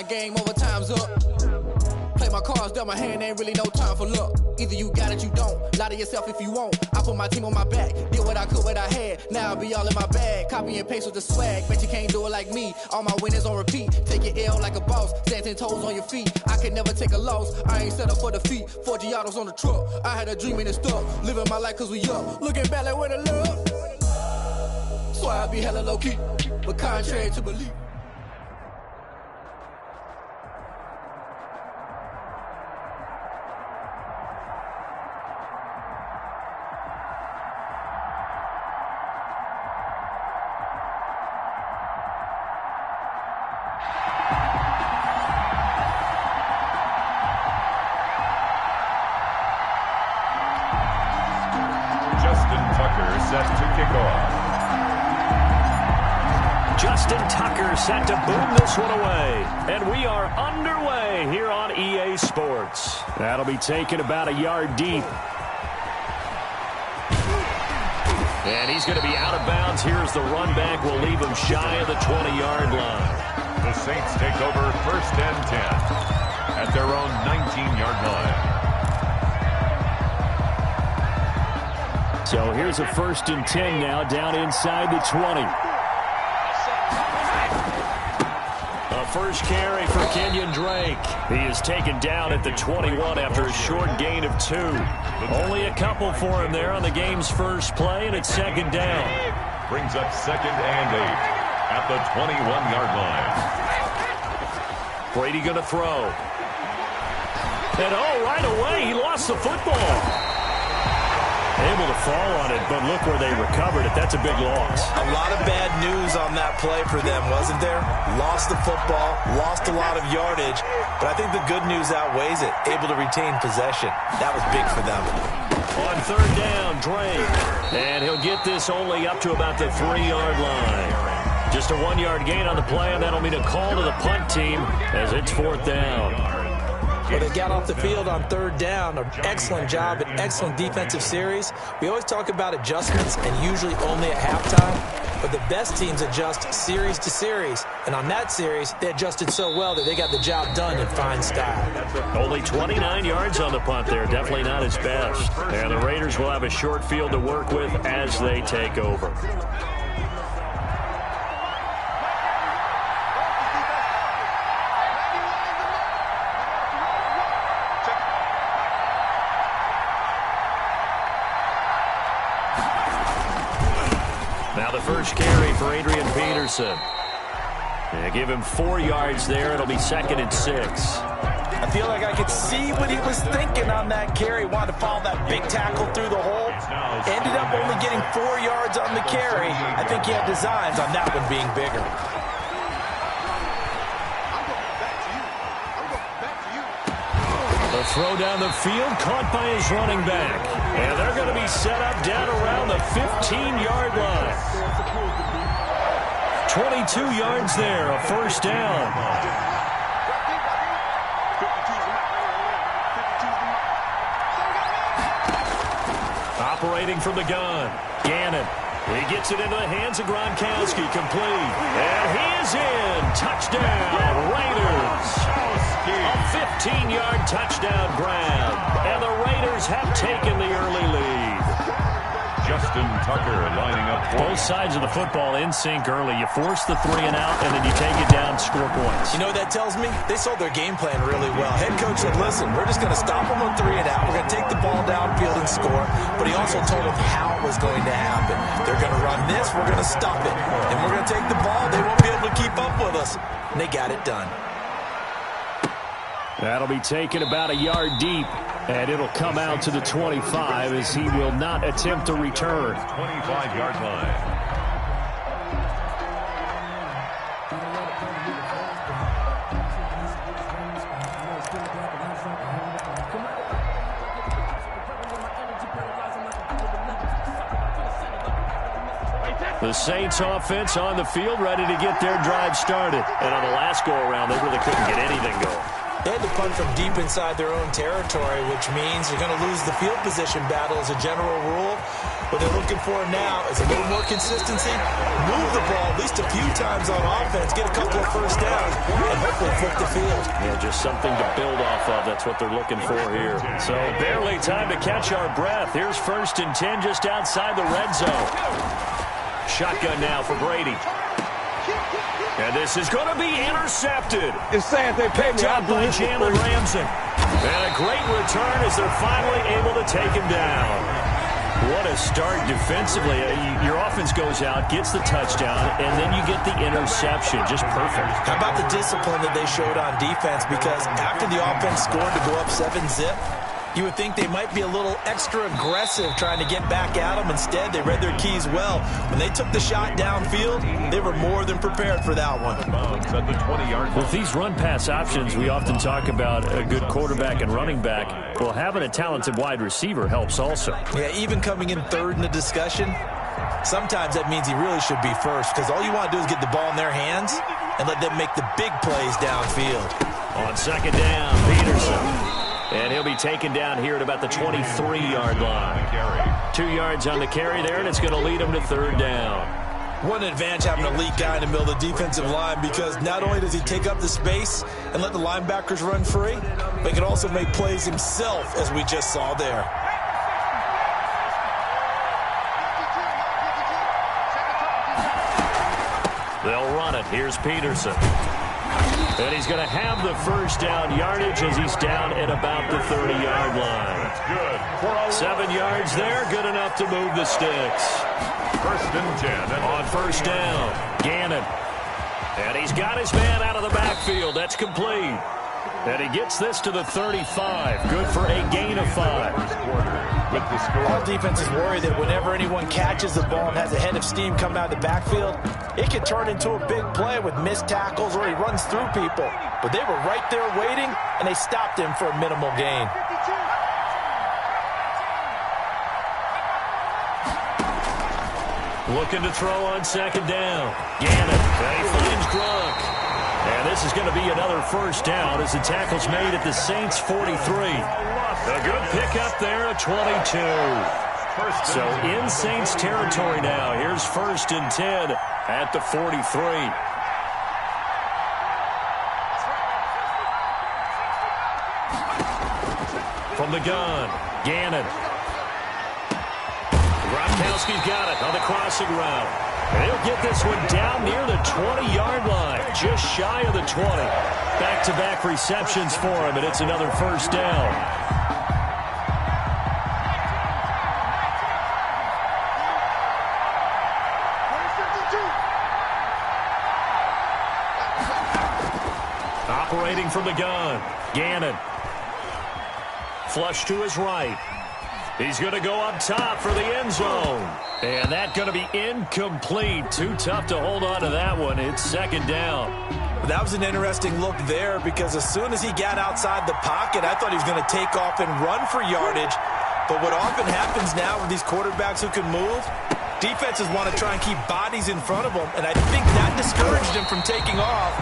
mind game, overtime's up. Play my cards, dealt my hand, ain't really no time for luck. Either you got it, you don't. Lie to yourself if you won't. I put my team on my back, did what I could, what I had. Now I'll be all in my bag, copy and paste with the swag. Bet you can't do it like me, all my winners on repeat. Take your L like a boss, stand 10 toes on your feet. I can never take a loss, I ain't set up for defeat. 4 Giottos on the truck, I had a dream and it stuck. Living my life cause we up, looking back like where the love. So I be hella low key, but contrary to belief. Set to kick off. Justin Tucker set to boom this one away. And we are underway here on EA Sports. That'll be taken about a yard deep. And he's going to be out of bounds. Here's the run back. We'll leave him shy of the 20-yard line. The Saints take over 1st and 10 at their own 19-yard line. So here's a 1st and 10 now, down inside the 20. A first carry for Kenyon Drake. He is taken down at the 21 after a short gain of 2. Only a couple for him there on the game's first play, and it's 2nd down. Brings up 2nd and 8 at the 21-yard line. Brady going to throw. And right away, he lost the football. Able to fall on it, but look where they recovered it. That's a big loss. A lot of bad news on that play for them, wasn't there? Lost the football, lost a lot of yardage, but I think the good news outweighs it. Able to retain possession. That was big for them. On 3rd down, Drake. And he'll get this only up to about the 3-yard line. Just a 1-yard gain on the play, and that'll mean a call to the punt team as it's 4th down. Well, they got off the field on 3rd down. An excellent job, an excellent defensive series. We always talk about adjustments and usually only at halftime, but the best teams adjust series to series. And on that series, they adjusted so well that they got the job done in fine style. Only 29 yards on the punt there. Definitely not his best. And the Raiders will have a short field to work with as they take over. Now the first carry for Adrian Peterson. Give him 4 yards there. It'll be 2nd and 6. I feel like I could see what he was thinking on that carry. Wanted to follow that big tackle through the hole. Ended up only getting 4 yards on the carry. I think he had designs on that one being bigger. The throw down the field, caught by his running back. And they're going to be set up down around the 15-yard line. 22 yards there, a 1st down. Operating from the gun, Gannon. He gets it into the hands of Gronkowski, complete. And he is in. Touchdown, Raiders. A 15-yard touchdown grab. And the Raiders have taken the early lead. Justin Tucker lining up. Both sides of the football in sync early. You force the 3 and out, and then you take it down, score points. You know what that tells me? They sold their game plan really well. Head coach said, listen, we're just going to stop them on 3 and out. We're going to take the ball downfield and score. But he also told them how it was going to happen. They're going to run this. We're going to stop it. And we're going to take the ball. They won't be able to keep up with us. And they got it done. That'll be taken about a yard deep, and it'll come out to the 25 as he will not attempt to return. 25-yard line. The Saints offense on the field, ready to get their drive started. And on the last go-around, they really couldn't get anything going. They had to punt from deep inside their own territory, which means you're going to lose the field position battle as a general rule. What they're looking for now is a little more consistency, move the ball at least a few times on offense, get a couple of first downs, and hopefully flip the field. Yeah, just something to build off of. That's what they're looking for here. So barely time to catch our breath. Here's 1st and 10 just outside the red zone. Shotgun now for Brady. And this is going to be intercepted. It's saying they paid me. Picked up by Jalen Ramsey. And a great return as they're finally able to take him down. What a start defensively. Your offense goes out, gets the touchdown, and then you get the interception. Just perfect. How about the discipline that they showed on defense? Because after the offense scored to go up 7-zip, you would think they might be a little extra aggressive trying to get back at them. Instead, they read their keys well. When they took the shot downfield, they were more than prepared for that one. With these run-pass options, we often talk about a good quarterback and running back. Well, having a talented wide receiver helps also. Yeah, even coming in third in the discussion, sometimes that means he really should be first, because all you want to do is get the ball in their hands and let them make the big plays downfield. On 2nd down, Peterson. And he'll be taken down here at about the 23-yard line. 2 yards on the carry there, and it's going to lead him to 3rd down. What an advantage having a elite guy in the middle of the defensive line, because not only does he take up the space and let the linebackers run free, but he can also make plays himself, as we just saw there. They'll run it. Here's Peterson. And he's going to have the first down yardage as he's down at about the 30-yard line. 7 yards there, good enough to move the sticks. 1st and 10. On 1st down, Gannon. And he's got his man out of the backfield. That's complete. And he gets this to the 35. Good for a gain of 5. All defenses worry that whenever anyone catches the ball and has a head of steam come out of the backfield, it can turn into a big play with missed tackles or he runs through people. But they were right there waiting, and they stopped him for a minimal gain. Looking to throw on 2nd down. Gannon. And he finds Gronk. And this is going to be another first down as the tackle's made at the Saints' 43. A good pickup there at 22. So in Saints territory now. Here's 1st and 10 at the 43. From the gun, Gannon. Gronkowski's got it on the crossing route. And he'll get this one down near the 20-yard line, just shy of the 20. Back-to-back receptions for him, and it's another first down. Operating from the gun, Gannon. Flush to his right. He's going to go up top for the end zone. And that's going to be incomplete. Too tough to hold on to that one. It's 2nd down. That was an interesting look there, because as soon as he got outside the pocket, I thought he was going to take off and run for yardage. But what often happens now with these quarterbacks who can move, defenses want to try and keep bodies in front of them. And I think that discouraged him from taking off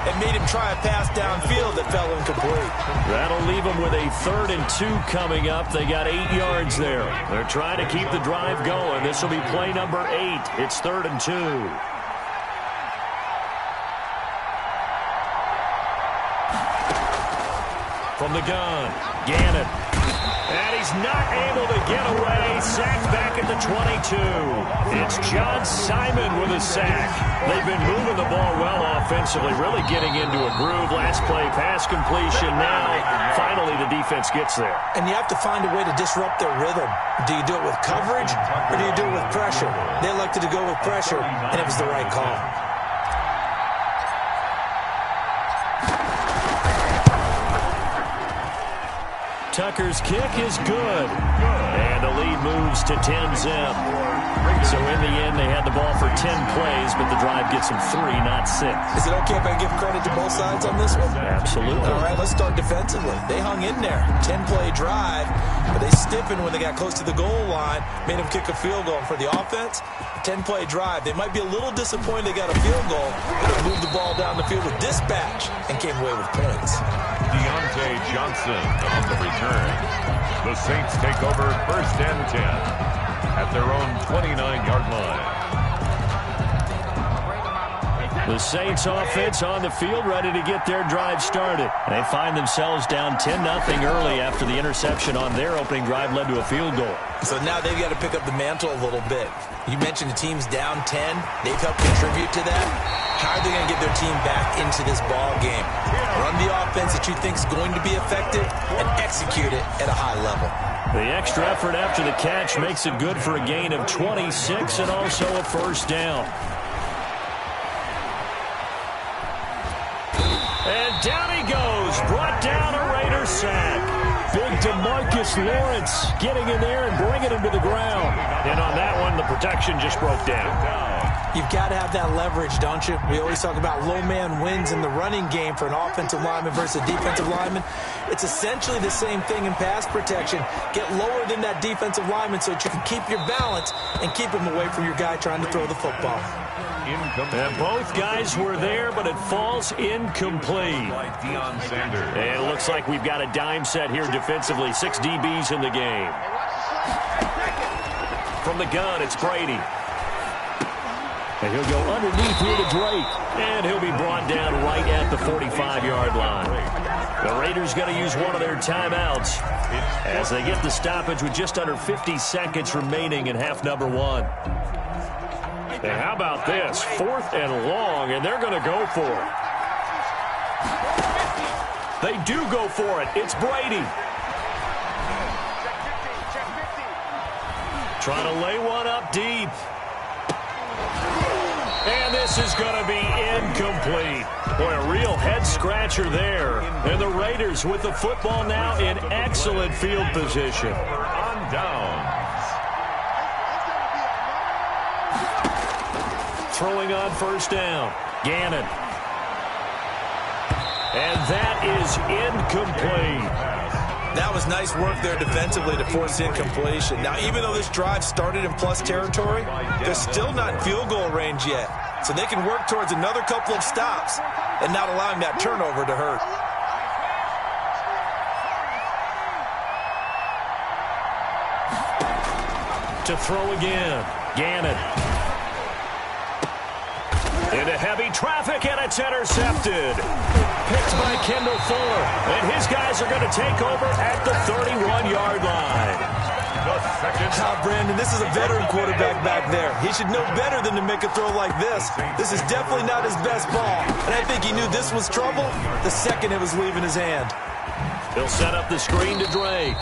and made him try a pass downfield that fell incomplete. That'll leave them with a 3rd and 2 coming up. They got 8 yards there. They're trying to keep the drive going. This will be play number 8. It's 3rd and 2. From the gun, Gannon. And he's not able to get away. Sacked back at the 22. It's John Simon with a sack. They've been moving the ball well offensively, really getting into a groove. Last play, pass completion. Now, finally, the defense gets there. And you have to find a way to disrupt their rhythm. Do you do it with coverage, or do you do it with pressure? They elected to go with pressure, and it was the right call. Tucker's kick is good. And the lead moves to 10-zip. So in the end, they had the ball for 10 plays, but the drive gets them 3, not 6. Is it okay if I give credit to both sides on this one? Absolutely. All right, let's start defensively. They hung in there. 10-play drive, but they stiffened when they got close to the goal line, made them kick a field goal. For the offense, 10-play drive. They might be a little disappointed they got a field goal, but they moved the ball down the field with dispatch and came away with points. Deontay Johnson on the return. The Saints take over 1st and 10. at their own 29-yard line. The Saints offense on the field, ready to get their drive started. They find themselves down 10-0 early after the interception on their opening drive led to a field goal. So now they've got to pick up the mantle a little bit. You mentioned the team's down 10. They've helped contribute to that. How are they going to get their team back into this ball game? Run the offense that you think is going to be effective and execute it at a high level. The extra effort after the catch makes it good for a gain of 26 and also a first down. And down he goes, brought down a Raider sack. Big DeMarcus Lawrence getting in there and bringing him to the ground. And on that one, the protection just broke down. You've got to have that leverage, don't you? We always talk about low man wins in the running game for an offensive lineman versus a defensive lineman. It's essentially the same thing in pass protection. Get lower than that defensive lineman so that you can keep your balance and keep him away from your guy trying to throw the football. And both guys were there, but it falls incomplete. Deion Sanders. And it looks like we've got a dime set here defensively. 6 DBs in the game. From the gun, it's Brady. And he'll go underneath here to Drake. And he'll be brought down right at the 45-yard line. The Raiders going to use one of their timeouts as they get the stoppage with just under 50 seconds remaining in half number 1. And how about this? 4th and long, and they're going to go for it. They do go for it. It's Brady. Trying to lay one up deep. And this is going to be incomplete. Boy, a real head-scratcher there. And the Raiders with the football now in excellent field position. On down. Throwing on first down. Gannon. And that is incomplete. That was nice work there defensively to force incompletion. Now, even though this drive started in plus territory, they're still not in field goal range yet. So they can work towards another couple of stops and not allowing that turnover to hurt. To throw again. Gannon. Into heavy traffic, and it's intercepted. Picked by Kendall Fuller. And his guys are going to take over at the 31-yard line. Brandon, this is a veteran quarterback back there. He should know better than to make a throw like this. This is definitely not his best ball. And I think he knew this was trouble the second it was leaving his hand. He'll set up the screen to Drake.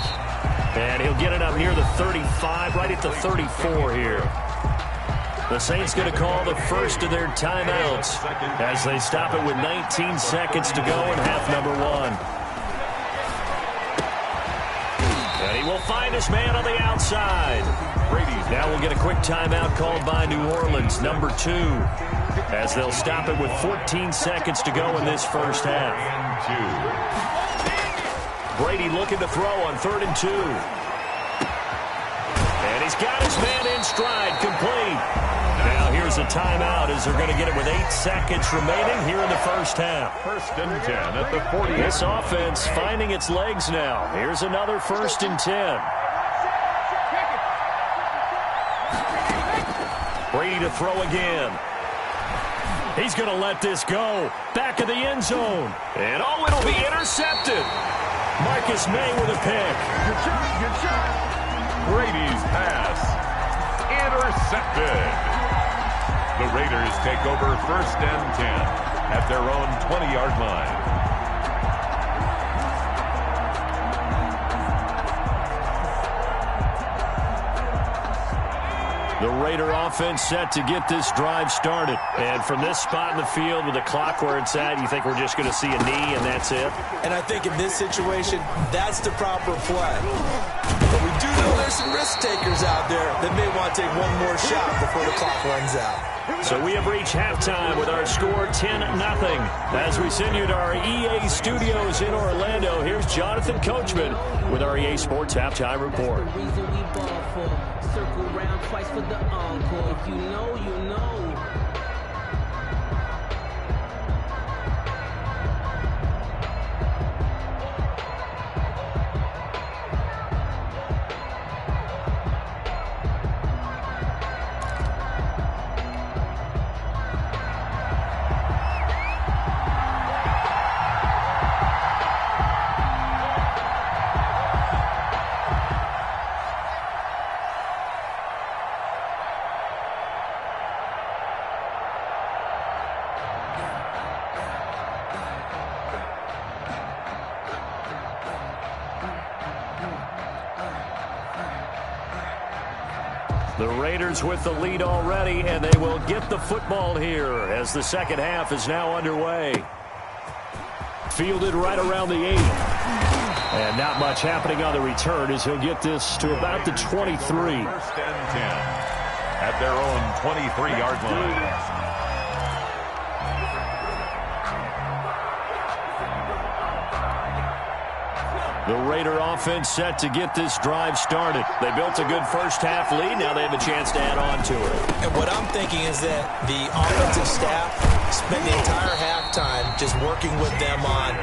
And he'll get it up near the 35, right at the 34 here. The Saints going to call the first of their timeouts as they stop it with 19 seconds to go in half number 1. And he will find his man on the outside. Brady now will get a quick timeout called by New Orleans, number 2, as they'll stop it with 14 seconds to go in this first half. Brady looking to throw on 3rd and 2. And he's got his man in stride, complete. Now here's a timeout as they're going to get it with 8 seconds remaining here in the first half. 1st and 10 at the 40. This offense finding its legs now. Here's another 1st and 10. Brady to throw again. He's going to let this go. Back of the end zone. And oh, it'll be intercepted. Marcus May with a pick. Good shot. Brady's pass. Intercepted. The Raiders take over 1st and 10 at their own 20-yard line. The Raider offense set to get this drive started. And from this spot in the field with the clock where it's at, you think we're just going to see a knee and that's it? And I think in this situation, that's the proper play. But we do know there's some risk takers out there that may want to take one more shot before the clock runs out. So we have reached halftime with our score 10-0. As we send you to our EA studios in Orlando, here's Jonathan Coachman with our EA Sports Halftime Report. Circle round twice for the encore. If you know, you know. The Raiders with the lead already, and they will get the football here as the second half is now underway. Fielded right around the 8. And not much happening on the return as he'll get this to about the 23. First and 10 at their own 23-yard line. The Raider offense set to get this drive started. They built a good first-half lead. Now they have a chance to add on to it. And what I'm thinking is that the offensive staff spent the entire halftime just working with them on,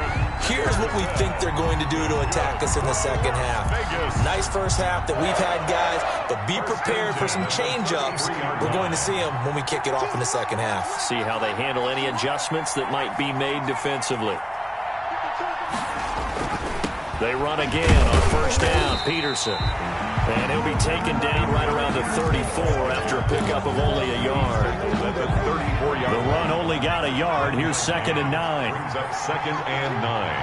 here's what we think they're going to do to attack us in the second half. Nice first half that we've had, guys, but be prepared for some change-ups. We're going to see them when we kick it off in the second half. See how they handle any adjustments that might be made defensively. They run again on first down, Peterson. And he'll be taken down right around the 34 after a pickup of only a yard. The run only got a yard. Here's 2nd and 9. Brings up 2nd and 9.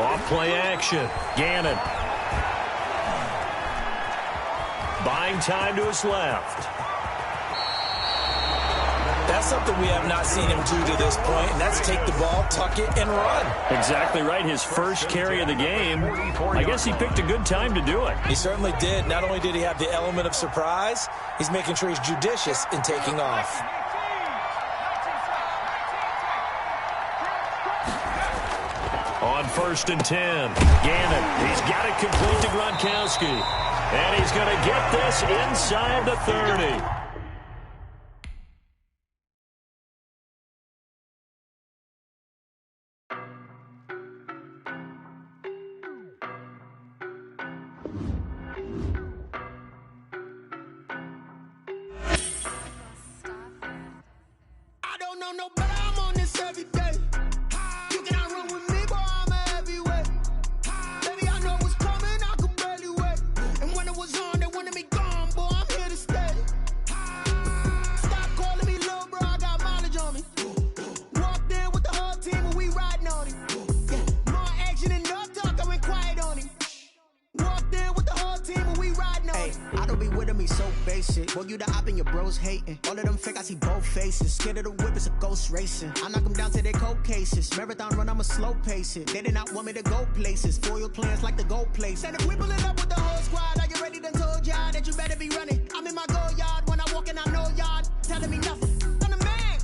Off play action. Gannon. Buying time to his left. That's something we have not seen him do to this point, and that's take the ball, tuck it, and run. Exactly right. His first carry of the game. I guess he picked a good time to do it. He certainly did. Not only did he have the element of surprise, he's making sure he's judicious in taking off. On 1st and 10, Gannon. He's got it complete to Gronkowski. And he's going to get this inside the 30. Boy, you the op and your bros hating. All of them fake, I see both faces. Scared of the whip, it's a ghost racing. I knock them down to their cold cases. Marathon run, I'ma slow pace it. They did not want me to go places. Foil plans like the go place. And if we pulling up with the whole squad, are you ready? Done told y'all that you better be running. I'm in my go yard when I walk in, I know y'all telling me nothing. I'm the man.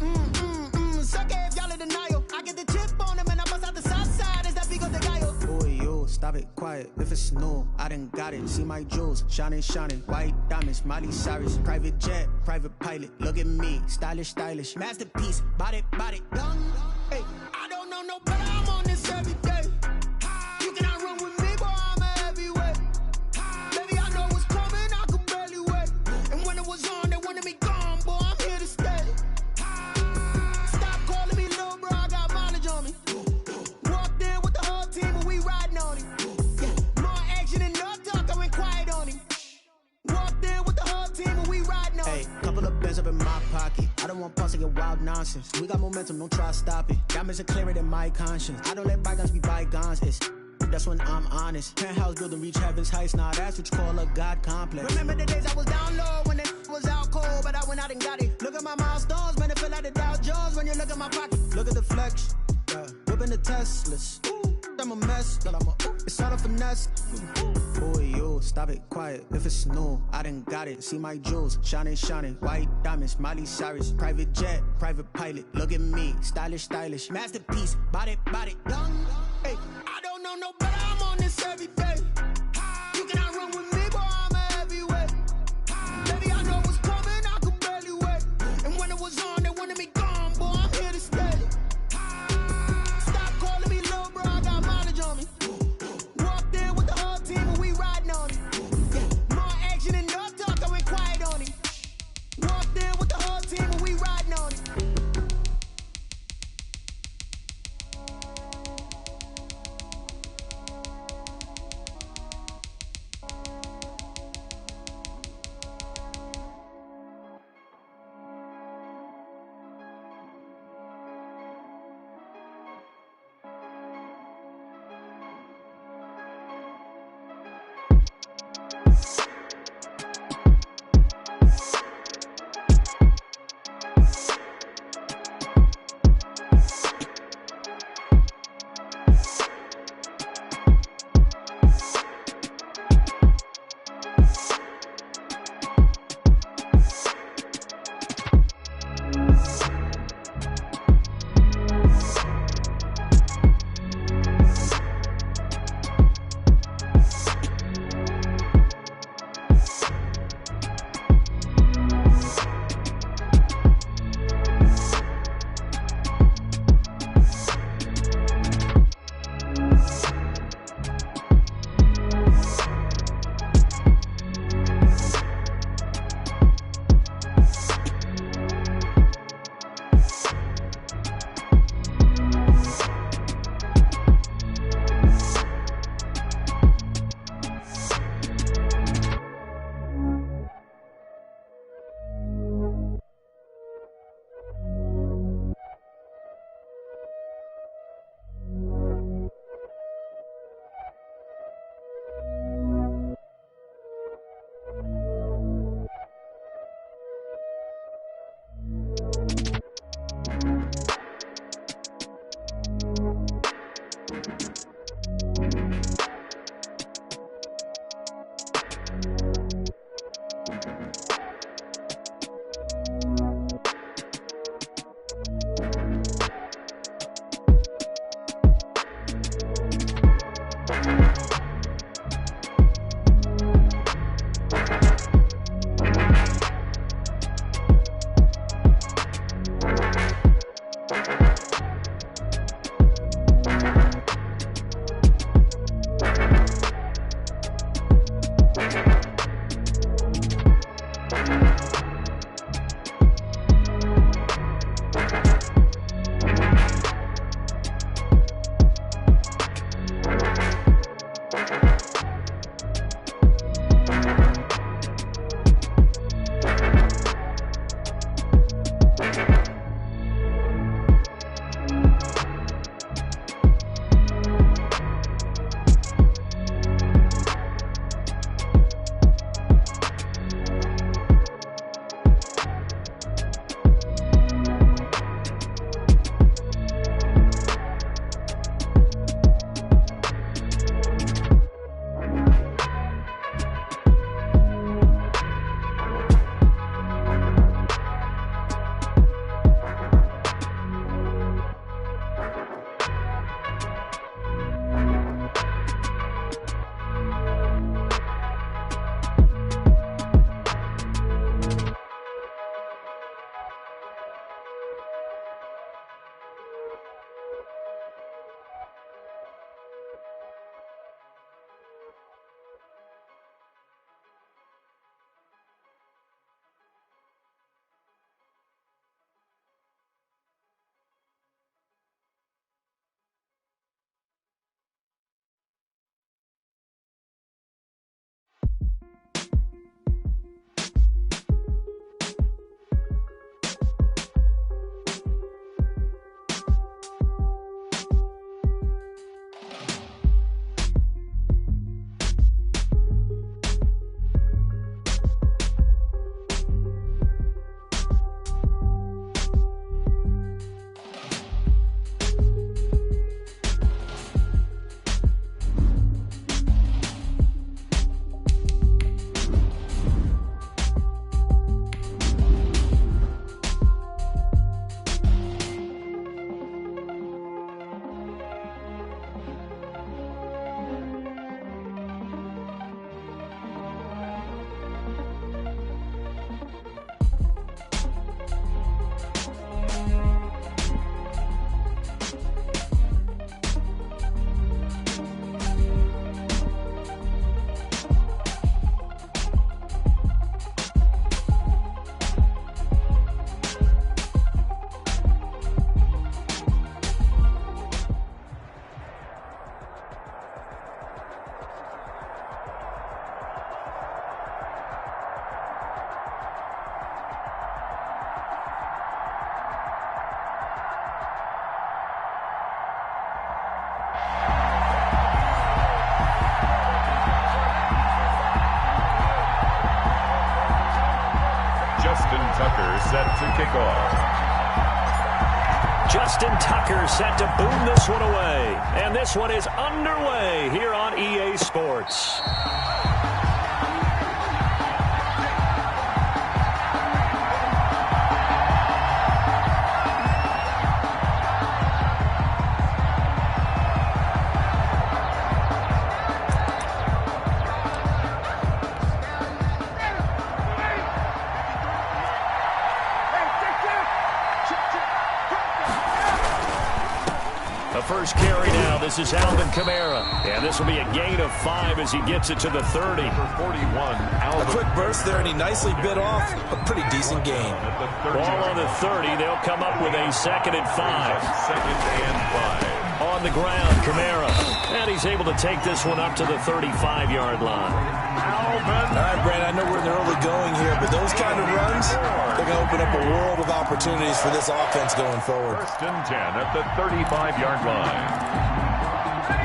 Suck it if y'all in denial. I get the chip on them and I bust out the south side. Is that big of the guy? Boy, yo, stop it, quiet. If it's new, I done got it. See my jewels, shining, shining. White diamonds, Miley Cyrus. Private jet, private pilot. Look at me, stylish, stylish. Masterpiece, body, young. Hey, I don't know no better. I'm on this every day. You cannot run with me, boy. I'm a heavyweight. Baby, I know what's coming. I could barely wait. And when it was on, they wanted me gone, boy. I'm here to stay. Stop calling me little bro. I got mileage on me. Walked in with the whole team and we riding on him. Yeah, more action and no talk. I went quiet on him. Walked in with the whole team and we riding on him. Hey, couple of bands up in my pocket. I don't want pulse to get wild nonsense. We got momentum, don't try to stop it. Diamonds are clearer than my conscience. I don't let bygones be bygones. It's that's when I'm honest. Penthouse building reach heaven's heights. Nah, that's what you call a God complex. Remember the days I was down low when it was out cold, but I went out and got it. Look at my milestones, man, it feel like the Dow Jones when you look at my pocket. Look at the flex, whipping the Teslas. I'm a mess, but it's all a finesse. Boy, yo, stop it, quiet. If it's new, I done got it. See my jewels, shining, shining. White diamonds, Miley Cyrus. Private jet, private pilot. Look at me, stylish, stylish. Masterpiece, body, young. Hey, I don't know no better. I'm on this every day. You cannot run with me, boy. I'm a heavyweight. Baby, I know what's coming. I could barely wait. And when it was on, they wanted me gone, boy. I'm here to stay. Stop calling me little bro. I got mileage on me. Walked in with the whole team and we riding on him. Yeah, more action and no talk. I went quiet on him. Walked in with the whole team and we riding on him. kickoff. Justin Tucker set to boom this one away. And this one is underway here on EA Sports. First carry now. This is Alvin Kamara. And this will be a gain of 5 as he gets it to the 30. Number 41, Alvin. A quick burst there, and he nicely bit off a pretty decent gain. Ball on the 30. They'll come up with a 2nd and 5. 2nd and 5. On the ground, Kamara. And he's able to take this one up to the 35-yard line. Alvin. All right, Brad, I know we're in the early going here, but those kind of runs, they're going to open up a world of opportunities for this offense going forward. 1st and 10 at the 35-yard line.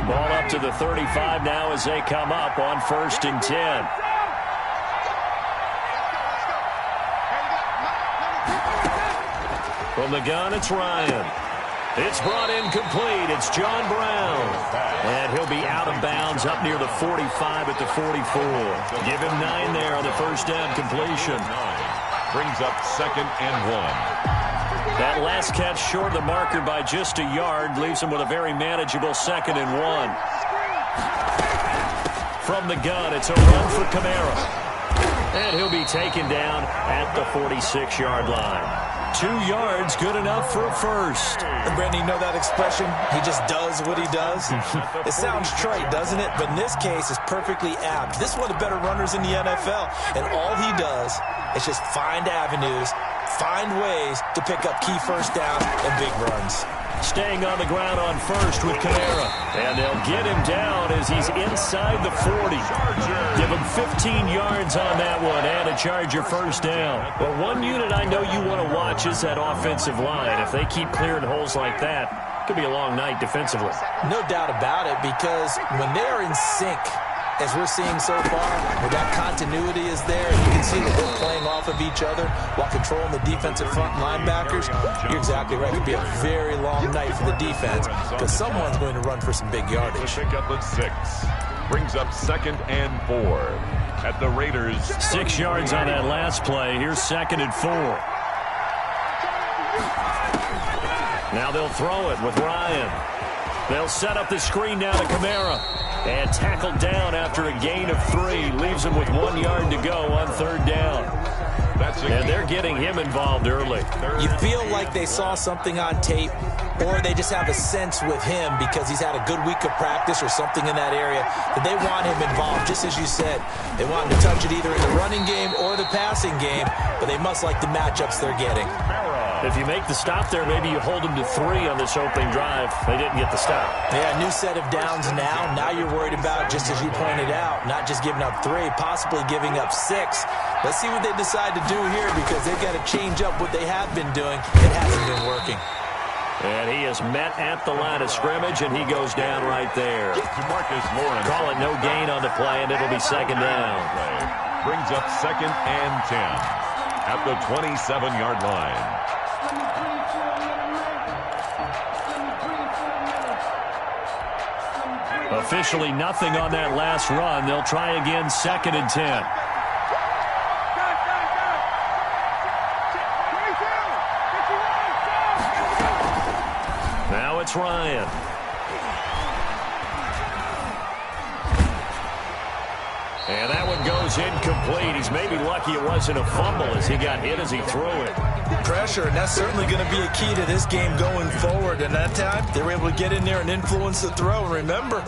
Ball up to the 35 now as they come up on 1st and 10. From the gun, it's Ryan. It's brought in complete. It's John Brown. And he'll be out of bounds up near the 45 at the 44. Give him 9 there on the first down completion. Brings up 2nd and 1. That last catch short of the marker by just a yard leaves him with a very manageable 2nd and 1. From the gun, it's a run for Kamara. And he'll be taken down at the 46-yard line. 2 yards, good enough for a first. And Brandon, you know that expression? He just does what he does. It sounds trite, doesn't it? But in this case, it's perfectly apt. This is one of the better runners in the NFL. And all he does is just find avenues, find ways to pick up key first downs and big runs. Staying on the ground on first with Kamara. And they'll get him down as he's inside the 40. Give him 15 yards on that one and a Charger first down. Well, one unit I know you want to watch is that offensive line. If they keep clearing holes like that, it could be a long night defensively. No doubt about it, because when they're in sync, as we're seeing so far, where that continuity is there, and you can see that they're playing off of each other while controlling the defensive front linebackers, you're exactly right. It could be a very long night for the defense because someone's going to run for some big yardage. Pick up at 6. Brings up 2nd and 4 at the Raiders. 6 yards on that last play. Here's 2nd and 4. Now they'll throw it with Ryan. They'll set up the screen now to Kamara. And tackled down after a gain of 3. Leaves him with 1 yard to go on 3rd down. And they're getting him involved early. You feel like they saw something on tape, or they just have a sense with him because he's had a good week of practice or something in that area that they want him involved, just as you said. They want him to touch it either in the running game or the passing game, but they must like the matchups they're getting. If you make the stop there, maybe you hold them to 3 on this opening drive. They didn't get the stop. Yeah, new set of downs now. Now you're worried about, just as you pointed out, not just giving up 3, possibly giving up 6. Let's see what they decide to do here because they've got to change up what they have been doing. It hasn't been working. And he is met at the line of scrimmage, and he goes down right there. Call it no gain on the play, and it'll be 2nd down. Brings up 2nd and 10 at the 27-yard line. Officially nothing on that last run. They'll try again, 2nd and 10. Now it's Ryan. And that one goes incomplete. He's maybe lucky it wasn't a fumble as he got hit as he threw it. Pressure, and that's certainly going to be a key to this game going forward. And that time, they were able to get in there and influence the throw. And remember,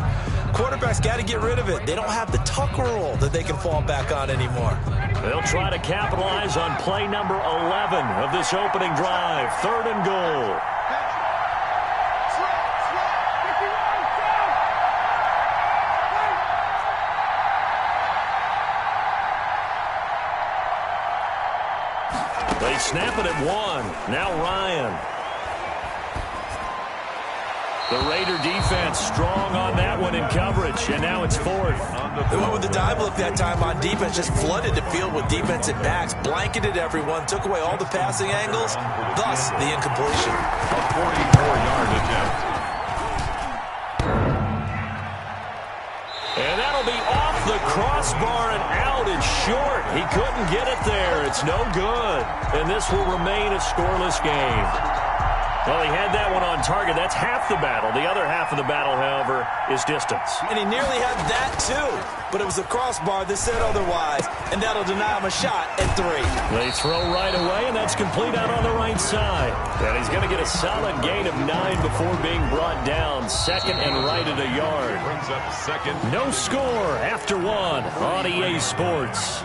quarterbacks got to get rid of it. They don't have the tuck rule that they can fall back on anymore. They'll try to capitalize on play number 11 of this opening drive. 3rd and goal. They snap it at 1. Now Ryan. The Raider defense strong on that one in coverage, and now it's fourth. They went with the dive look that time on defense, just flooded the field with defensive backs, blanketed everyone, took away all the passing angles, thus the incompletion. A 44-yard attempt. And that'll be off the crossbar and out and short. He couldn't get it there. It's no good. And this will remain a scoreless game. Well, he had that one on target. That's half the battle. The other half of the battle, however, is distance. And he nearly had that, too. But it was the crossbar that said otherwise, and that'll deny him a shot at 3. They throw right away, and that's complete out on the right side. And he's going to get a solid gain of 9 before being brought down. Second and right at a yard. Brings up second. No score after 1 on EA Sports.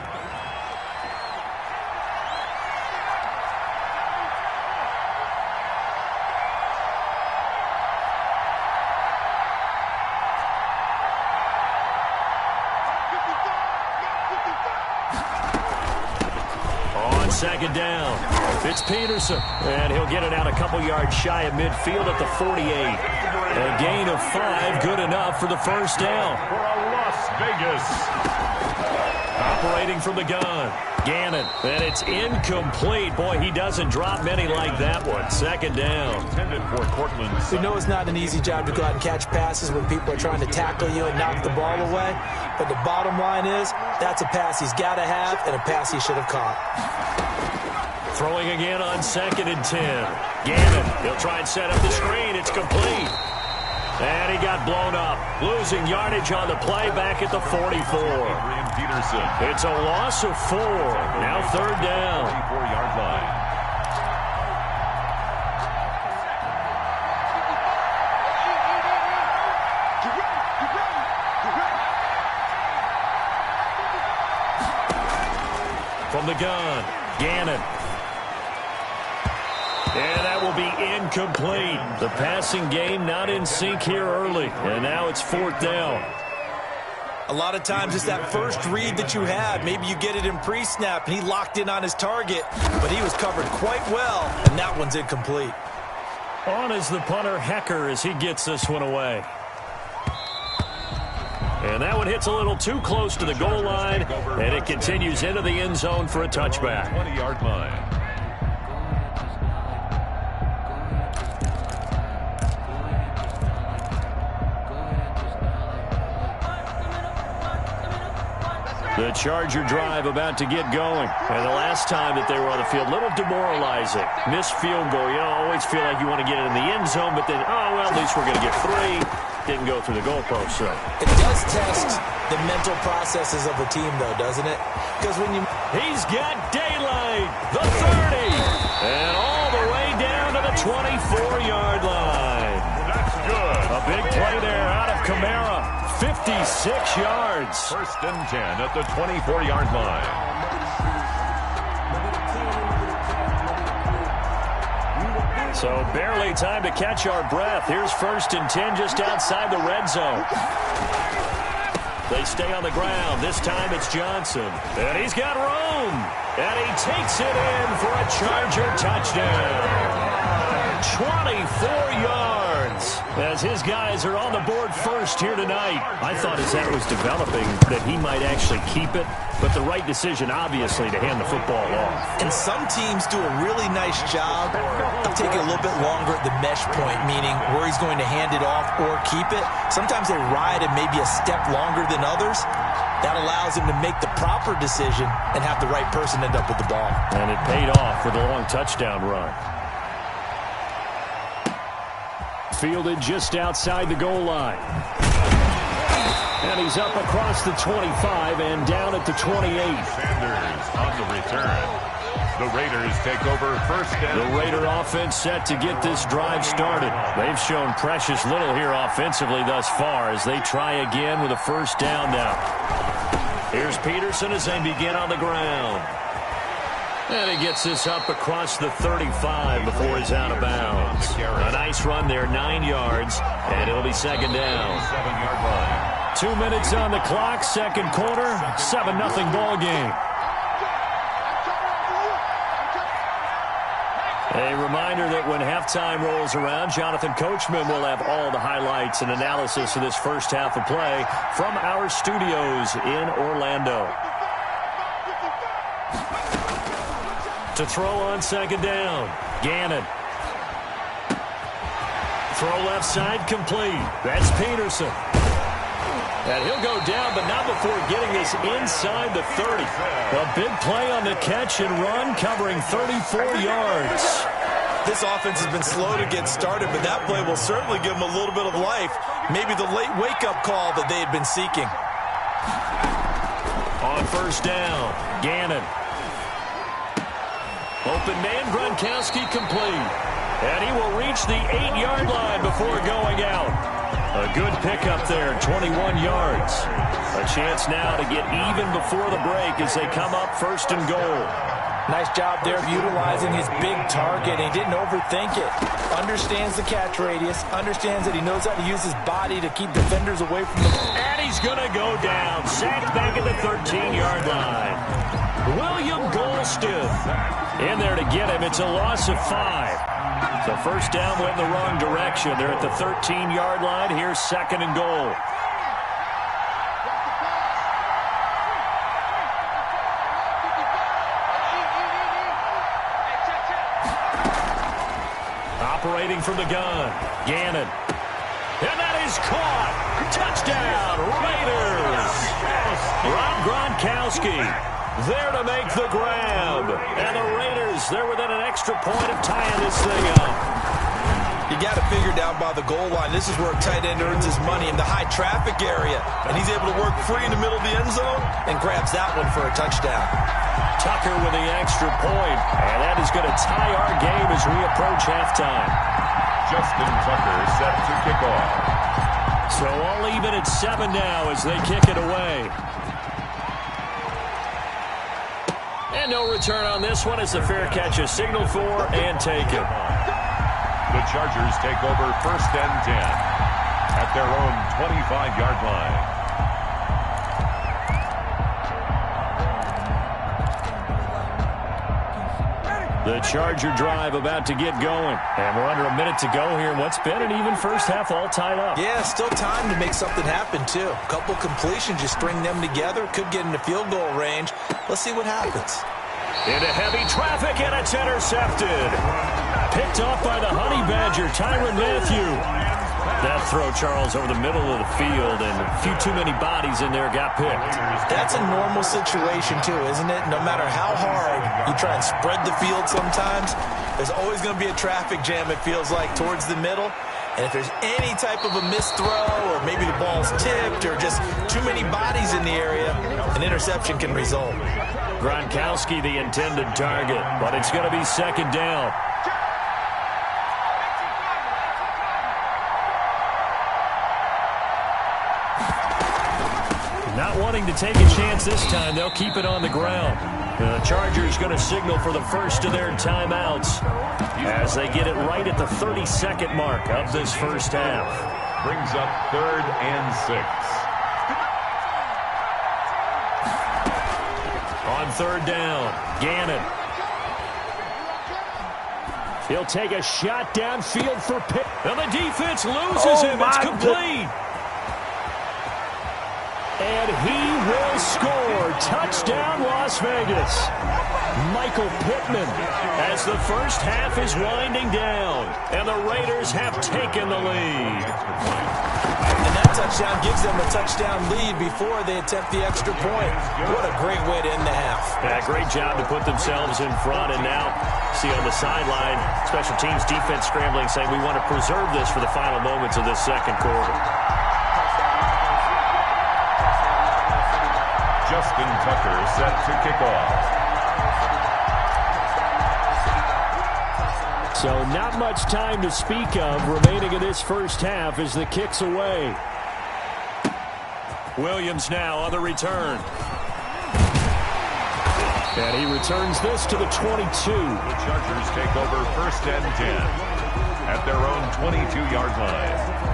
Second down. It's Peterson, and he'll get it out a couple yards shy of midfield at the 48. A gain of 5, good enough for the first down. For a Las Vegas. Operating from the gun, Gannon, and it's incomplete. Boy, he doesn't drop many like that one. Second down. Intended for Cortland. We know it's not an easy job to go out and catch passes when people are trying to tackle you and knock the ball away. But the bottom line is, that's a pass he's got to have and a pass he should have caught. Throwing again on 2nd and 10. Gannon, he'll try and set up the screen. It's complete. And he got blown up. Losing yardage on the play back at the 44. Peterson. It's a loss of 4. Now 3rd down. 44-yard line. From the gun, Gannon. And that will be incomplete. The passing game not in sync here early. And now it's 4th down. A lot of times it's that first read that you have. Maybe you get it in pre-snap, and he locked in on his target, but he was covered quite well, and that one's incomplete. On is the punter, Hecker, as he gets this one away. And that one hits a little too close to the goal line, and it continues into the end zone for a touchback. 20-yard line. The Charger drive about to get going. And the last time that they were on the field, a little demoralizing. Missed field goal. You don't always feel like you want to get it in the end zone, but then, oh, well, at least we're going to get 3. Didn't go through the goalpost, so. It does test the mental processes of the team, though, doesn't it? Because when you... He's got daylight. The 30. And all the way down to the 24-yard line. That's good. A big play there out of Kamara. 56 yards. 1st and 10 at the 24-yard line. So barely time to catch our breath. Here's 1st and 10 just outside the red zone. They stay on the ground. This time it's Johnson. And he's got room. And he takes it in for a Charger touchdown. 24 yards. As his guys are on the board first here tonight. I thought as that was developing that he might actually keep it, but the right decision, obviously, to hand the football off. And some teams do a really nice job of taking a little bit longer at the mesh point, meaning where he's going to hand it off or keep it. Sometimes they ride it maybe a step longer than others. That allows him to make the proper decision and have the right person end up with the ball. And it paid off with a long touchdown run. Fielded just outside the goal line. And he's up across the 25 and down at the 28. Sanders on the return. The Raiders take over 1st and... The Raider offense set to get this drive started. They've shown precious little here offensively thus far as they try again with a 1st down now. Here's Peterson as they begin on the ground. And he gets this up across the 35 before he's out of bounds. A nice run there, 9 yards, and it'll be 2nd down. 7-yard line. 2 minutes on the clock, 2nd quarter, 7-0 ball game. A reminder reminder that when halftime rolls around, Jonathan Coachman will have all the highlights and analysis of this first half of play from our studios in Orlando. To throw on second down, Gannon. Throw left side complete. That's Peterson. And he'll go down, but not before getting this inside the 30. A big play on the catch and run, covering 34 yards. This offense has been slow to get started, but that play will certainly give them a little bit of life. Maybe the late wake-up call that they had been seeking. On first down, Gannon. Open man, Gronkowski complete. And he will reach the 8-yard line before going out. A good pickup there, 21 yards. A chance now to get even before the break as they come up first and goal. Nice job there of utilizing his big target. He didn't overthink it. Understands the catch radius. Understands that he knows how to use his body to keep defenders away from him. And he's going to go down. Sacked back at the 13-yard line. William Golston in there to get him. It's a loss of 5. So first down went in the wrong direction. They're at the 13-yard line. Here's second and goal. Operating from the gun, Gannon. And that is caught. Touchdown, Raiders. Rob Gronkowski there to make the grab. And the Raiders, they're within an extra point of tying this thing up. You got to figure down by the goal line. This is where a tight end earns his money, in the high traffic area. And he's able to work free in the middle of the end zone and grabs that one for a touchdown. Tucker with the extra point. And that is going to tie our game as we approach halftime. Justin Tucker set to kick off. So all even at 7 now as they kick it away. And no return on this one as the fair catch is signaled for and taken. The Chargers take over first and 10 at their own 25-yard line. The Charger drive about to get going. And we're under a minute to go here. What's been an even first half all tied up. Yeah, still time to make something happen, too. A couple completions, you string them together. Could get into field goal range. Let's see what happens. Into heavy traffic, and it's intercepted. Picked off by the Honey Badger, Tyrann Mathieu. That throw, Charles, over the middle of the field, and a few too many bodies in there got picked. That's a normal situation, too, isn't it? No matter how hard you try and spread the field sometimes, there's always going to be a traffic jam, it feels like, towards the middle. And if there's any type of a missed throw, or maybe the ball's tipped, or just too many bodies in the area, an interception can result. Gronkowski the intended target, but it's going to be second down. Not wanting to take a chance this time, they'll keep it on the ground. The Chargers going to signal for the first of their timeouts as they get it right at the 32nd mark of this first half. Brings up 3rd and 6. On third down, Gannon. He'll take a shot downfield for Pitt. And the defense loses him. It's complete. And he will score. Touchdown, Las Vegas. Michael Pittman as the first half is winding down. And the Raiders have taken the lead. And that touchdown gives them a touchdown lead before they attempt the extra point. What a great way to end the half. Yeah, great job to put themselves in front. And now, see on the sideline, special teams defense scrambling, saying we want to preserve this for the final moments of this second quarter. Justin Tucker set to kick off. So not much time to speak of remaining in this first half as the kick's away. Williams now on the return. And he returns this to the 22. The Chargers take over first and 10 at their own 22-yard line.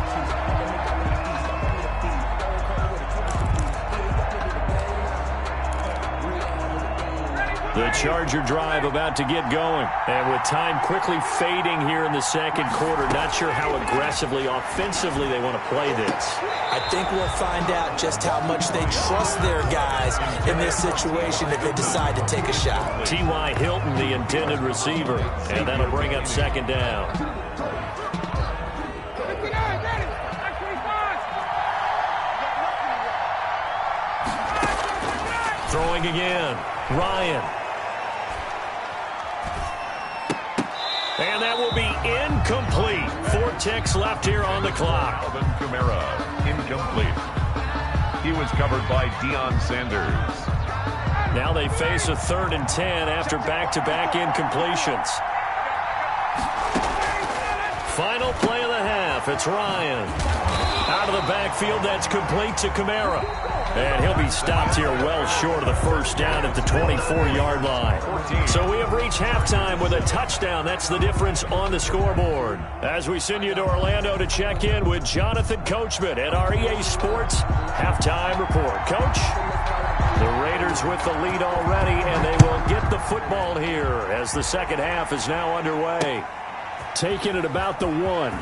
The Charger drive about to get going. And with time quickly fading here in the second quarter, not sure how aggressively, offensively they want to play this. I think we'll find out just how much they trust their guys in this situation if they decide to take a shot. T.Y. Hilton, the intended receiver. And that'll bring up second down. Throwing again. Ryan. And that will be incomplete. 4 ticks left here on the clock. Alvin Kamara, incomplete. He was covered by Deion Sanders. Now they face a 3rd and 10 after back-to-back incompletions. Final play of the half. It's Ryan. Out of the backfield, that's complete to Kamara. And he'll be stopped here well short of the first down at the 24-yard line. So we have reached halftime with a touchdown. That's the difference on the scoreboard. As we send you to Orlando to check in with Jonathan Coachman at our EA Sports Halftime Report. Coach, the Raiders with the lead already, and they will get the football here as the second half is now underway. Taking it about the 1.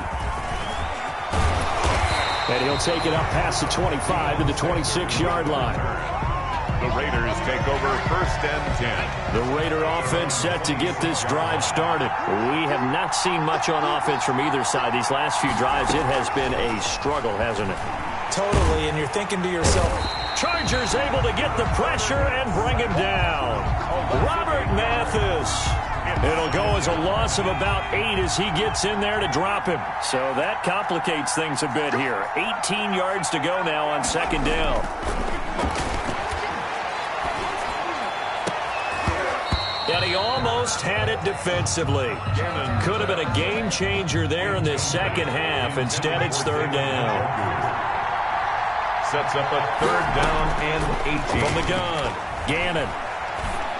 And he'll take it up past the 25 to the 26-yard line. The Raiders take over 1st and 10. The Raider offense set to get this drive started. We have not seen much on offense from either side. These last few drives, it has been a struggle, hasn't it? Totally, and you're thinking to yourself, Chargers able to get the pressure and bring him down. Robert Mathis. It'll go as a loss of about 8 as he gets in there to drop him. So that complicates things a bit here. 18 yards to go now on second down. And he almost had it defensively. Could have been a game changer there in this second half. Instead, it's 3rd down. Sets up a 3rd down and 18. From the gun, Gannon.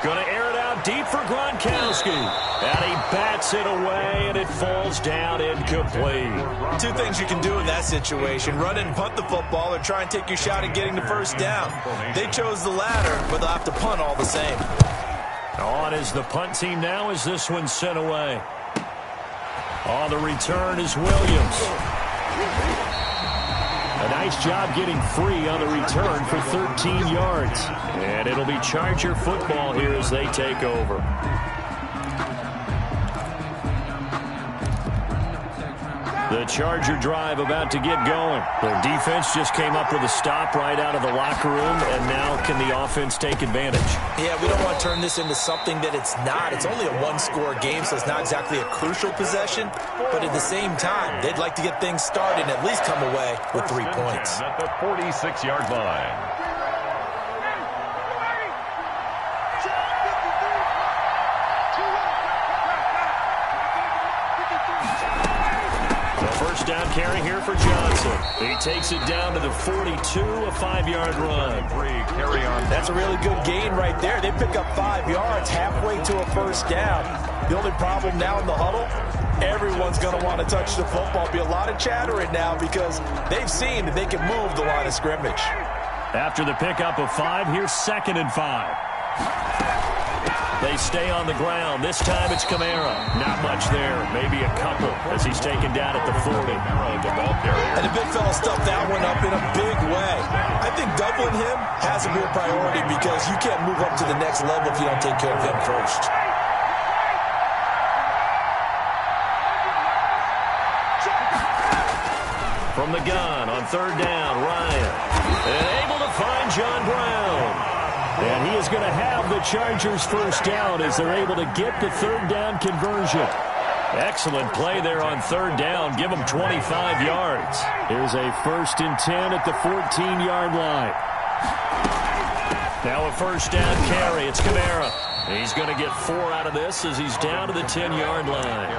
Going to air it out deep for Gronkowski. And he bats it away, and it falls down incomplete. 2 things you can do in that situation. Run and punt the football or try and take your shot at getting the first down. They chose the latter, but they'll have to punt all the same. On is the punt team now as this one's sent away. On the return is Williams. A nice job getting free on the return for 13 yards. And it'll be Charger football here as they take over. The Charger drive about to get going. Their defense just came up with a stop right out of the locker room, and now can the offense take advantage? Yeah, we don't want to turn this into something that it's not. It's only a 1-score game, so it's not exactly a crucial possession. But at the same time, they'd like to get things started and at least come away with 3 points. At the 46-yard line. First down carry here for Johnson. He takes it down to the 42, a 5-yard run. Carry on. That's a really good gain right there. They pick up 5 yards halfway to a first down. The only problem now in the huddle, everyone's going to want to touch the football. Be a lot of chattering now because they've seen that they can move the line of scrimmage. After the pickup of 5, here's 2nd and 5. They stay on the ground. This time it's Kamara. Not much there. Maybe a couple as he's taken down at the 40. And the big fella stuffed that one up in a big way. I think doubling him has to be a priority because you can't move up to the next level if you don't take care of him first. From the gun on 3rd down, Ryan. And able to find John Brown. And he is going to have the Chargers first down as they're able to get the 3rd down conversion. Excellent play there on 3rd down. Give them 25 yards. Here's a 1st and 10 at the 14-yard line. Now a first down carry. It's Kamara. He's going to get 4 out of this as he's down to the 10-yard line.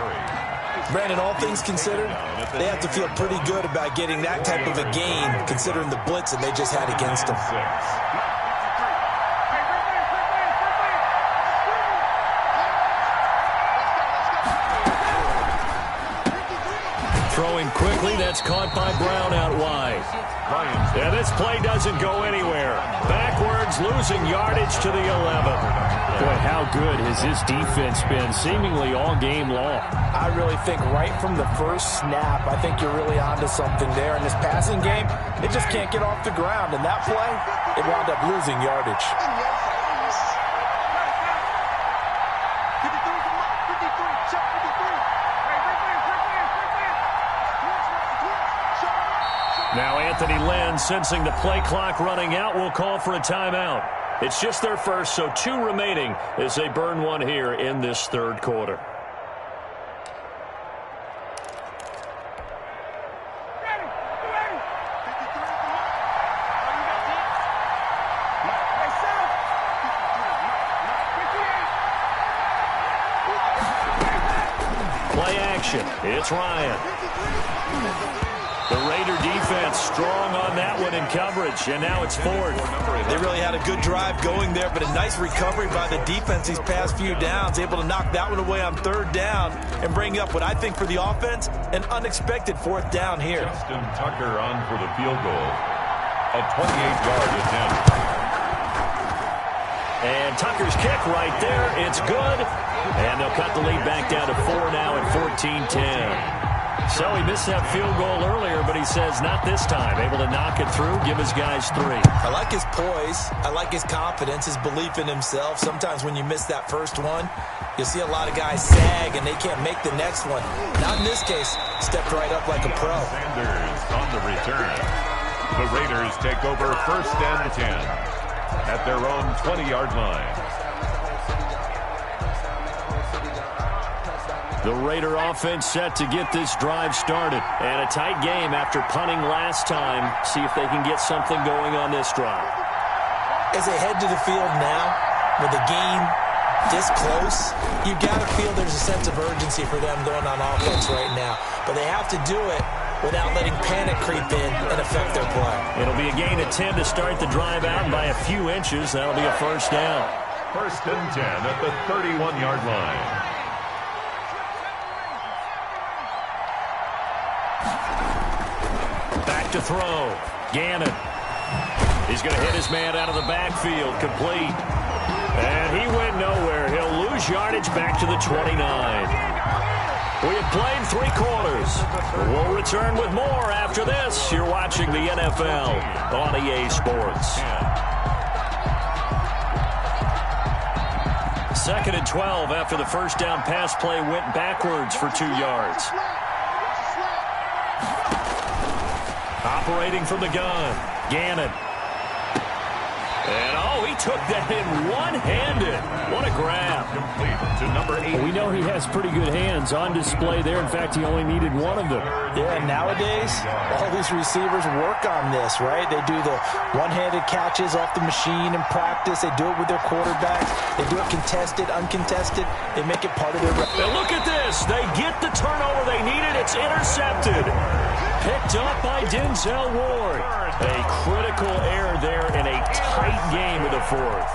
Brandon, all things considered, they have to feel pretty good about getting that type of a gain considering the blitz that they just had against them. throwing quickly. That's caught by Brown out wide. Yeah, this play doesn't go anywhere. Backwards, losing yardage to the 11. Boy, how good has his defense been seemingly all game long? I really think right from the first snap, I think you're really onto something there. In this passing game, it just can't get off the ground. And that play, it wound up losing yardage. Now Anthony Lynn, sensing the play clock running out, will call for a timeout. It's just their first, so 2 remaining as they burn one here in this third quarter. Play action. It's Ryan. The Raider defense strong on that one in coverage, and now it's 4th. They really had a good drive going there, but a nice recovery by the defense these past few downs, able to knock that one away on 3rd down and bring up what I think for the offense, an unexpected 4th down here. Justin Tucker on for the field goal. A 28-yard attempt. And Tucker's kick right there. It's good. And they'll cut the lead back down to 4 now at 14-10. So he missed that field goal earlier, but he says not this time. Able to knock it through, give his guys 3. I like his poise. I like his confidence, his belief in himself. Sometimes when you miss that first one, you'll see a lot of guys sag and they can't make the next one. Not in this case. Stepped right up like a pro. Sanders on the return. The Raiders take over 1st and 10 at their own 20-yard line. The Raider offense set to get this drive started. And a tight game after punting last time. See if they can get something going on this drive. As they head to the field now, with the game this close, you've got to feel there's a sense of urgency for them going on offense right now. But they have to do it without letting panic creep in and affect their play. It'll be a gain of 10 to start the drive out, and by a few inches, that'll be a 1st down. 1st and 10 at the 31-yard line. Back to throw. Gannon. He's going to hit his man out of the backfield. Complete. And he went nowhere. He'll lose yardage back to the 29. We have played 3 quarters. We'll return with more after this. You're watching the NFL on EA Sports. 2nd and 12 after the 1st down pass play went backwards for 2 yards. Operating from the gun, Gannon. And, oh, he took that in one-handed. What a grab. Complete to number 8. We know he has pretty good hands on display there. In fact, he only needed one of them. Yeah, nowadays, all these receivers work on this, right? They do the one-handed catches off the machine in practice. They do it with their quarterbacks. They do it contested, uncontested. They make it part of their... Now look at this. They get the turnover they needed. It's intercepted. Picked up by Denzel Ward. A critical error there in a tight game of the 4th.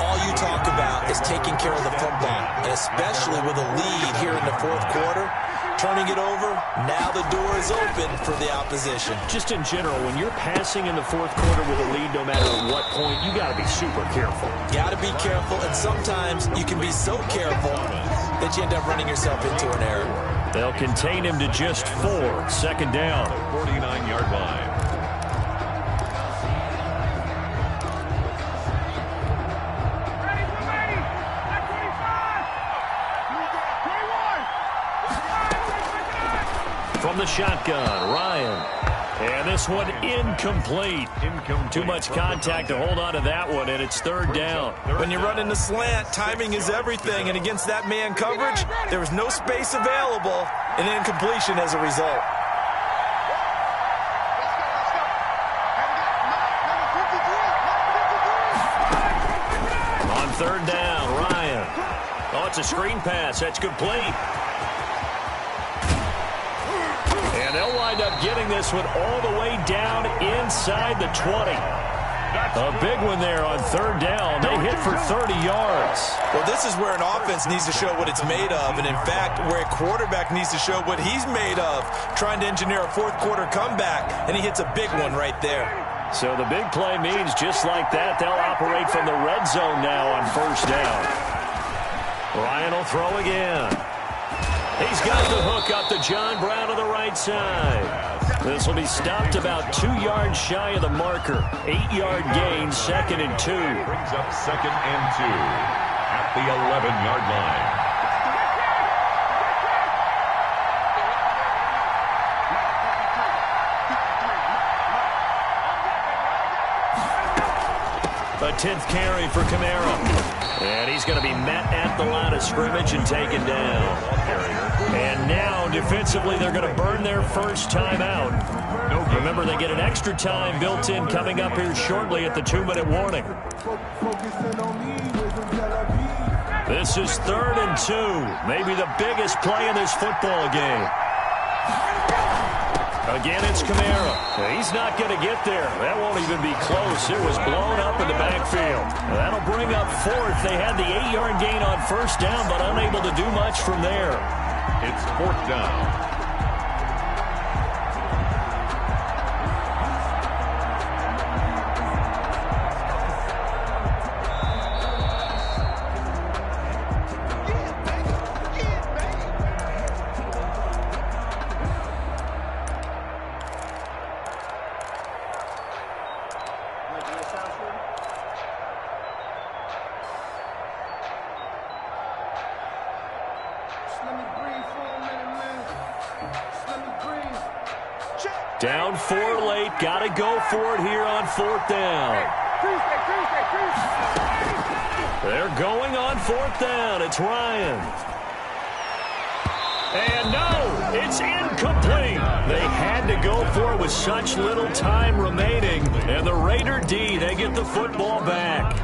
All you talk about is taking care of the football, and especially with a lead here in the 4th quarter. Turning it over, now the door is open for the opposition. Just in general, when you're passing in the 4th quarter with a lead, no matter at what point, you got to be super careful. Got to be careful, and sometimes you can be so careful that you end up running yourself into an error. They'll contain him to just 4. 2nd down. 49-yard line. From the shotgun, Ryan. And this one incomplete. Too much contact to hold on to that one, and it's 3rd down. When you're running the slant, timing is everything, and against that man coverage, there was no space available, and incompletion as a result. On 3rd down, Ryan. Oh, it's a screen pass. That's complete. And they'll wind up getting this one all the way down inside the 20. A big one there on third down. They hit for 30 yards. Well, this is where an offense needs to show what it's made of, and in fact, where a quarterback needs to show what he's made of, trying to engineer a fourth-quarter comeback, and he hits a big one right there. So the big play means just like that, they'll operate from the red zone now on first down. Ryan will throw again. He's got the hook up to John Brown to the right side. This will be stopped about 2 yards shy of the marker. 8-yard gain, 2nd and 2. Brings up 2nd and 2 at the 11-yard line. A 10th carry for Kamara. And he's going to be met at the line of scrimmage and taken down. And now, defensively, they're going to burn their first time out. Remember, they get an extra time built in coming up here shortly at the 2-minute warning. This is 3rd and 2. Maybe the biggest play in this football game. Again, it's Kamara. He's not going to get there. That won't even be close. It was blown up in the backfield. That'll bring up 4th. They had the 8-yard gain on first down, but unable to do much from there. It's 4th down. Down 4 late. Got to go for it here on 4th down. They're going on 4th down. It's Ryan. And no, it's incomplete. They had to go for it with such little time remaining. And the Raider D, they get the football back.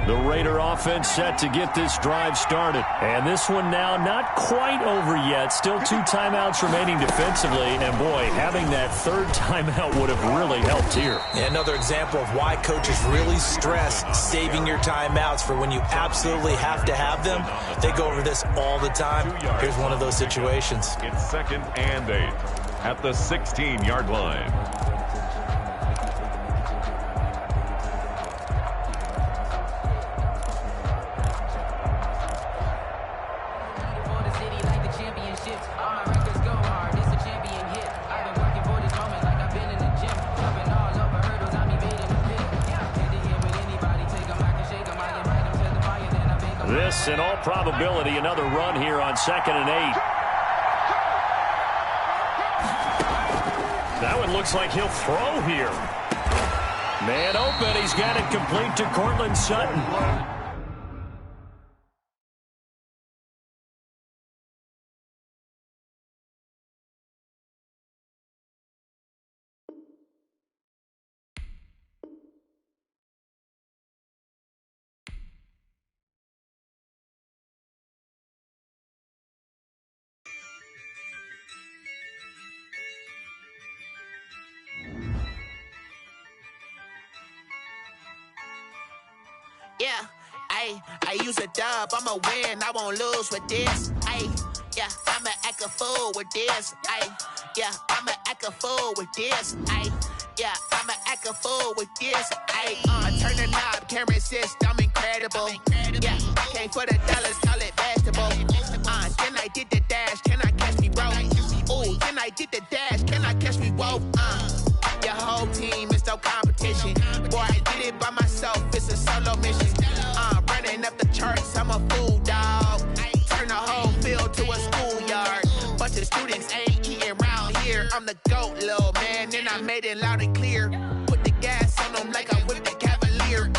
The Raider offense set to get this drive started. And this one now not quite over yet. Still 2 timeouts remaining defensively. And, boy, having that 3rd timeout would have really helped here. Yeah, another example of why coaches really stress saving your timeouts for when you absolutely have to have them. They go over this all the time. Here's one of those situations. It's 2nd and 8 at the 16-yard line. This, in all probability, another run here on 2nd and 8. That one looks like he'll throw here. Man open. He's got it complete to Cortland Sutton. Yeah, I use a dub, I'ma win, I won't lose with this. Yeah, I'ma act a fool with this. Yeah, I'ma act a fool with this. Yeah, I'ma act a fool with this. Turn the knob, can't resist, I'm incredible. Yeah, came for the dollars, call it basketball. Then I did the dash, can I catch me, bro? Ooh, then I did the dash, can I catch me, whoa? Your whole team is no competition. Boy, I did it by myself, it's a solo mission. Running up the charts, I'm a fool, dog. Turn the whole field to a schoolyard. Bunch of students ain't eating round here. I'm the GOAT, little man, and I made it loud and clear. Put the gas on them like I'm with the Cavalier.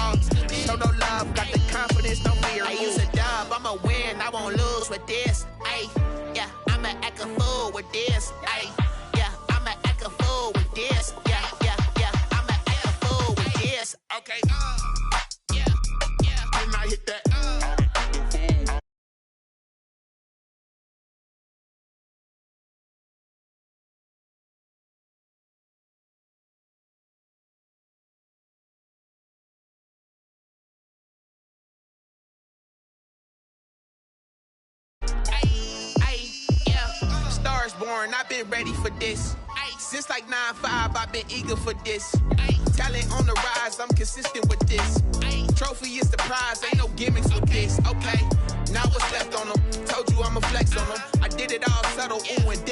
Show no love, got the confidence, no fear. I use a dub, I'ma win, I won't lose with this. Yeah, I'ma act a fool with this. Yeah, I'ma act a fool with this. Yeah, I'ma act a fool with this. Okay. Yeah. Then I hit that. born, I've been ready for this. Since like 9-5, I've been eager for this. Talent on the rise, I'm consistent with this. Trophy is the prize, ain't no gimmicks with this. Okay, now what's left on them? Told you I'ma flex on them. I did it all subtle, ooh, and